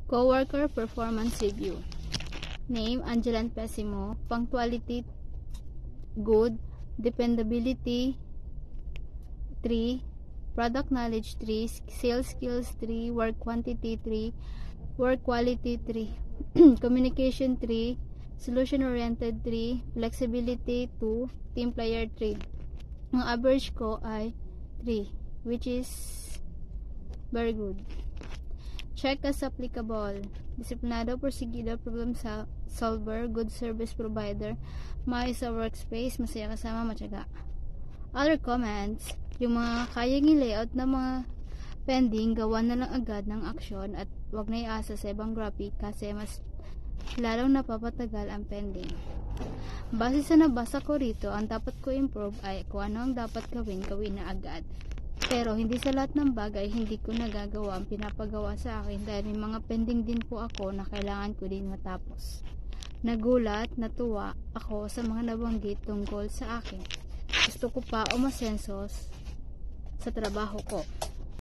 Coworker performance review. Name, Angelan Pesimo. Punctuality, good. Dependability, 3. Product knowledge, 3. Sales skills, 3. Work quantity, 3. Work quality, 3. Communication, 3. Solution oriented, 3. Flexibility, 2. Team player, 3. Ang average ko ay 3, which is very good. Check as applicable. Disiplinado, porsigido, problem solver, good service provider, maayos sa workspace, masaya kasama, matyaga. Other comments, yung mga kayang i-layout na mga pending, gawa na lang agad ng aksyon at wag na iasa sa ibang graphic kasi mas lalong napapatagal ang pending. Base sa nabasa ko rito, ang dapat ko improve ay kung ano ang dapat gawin na agad. Pero hindi sa lahat ng bagay hindi ko nagagawa ang pinapagawa sa akin dahil may mga pending din po ako na kailangan ko din matapos. Nagulat, natuwa ako sa mga nabanggit tungkol sa akin. Gusto ko pa umasenso sa trabaho ko.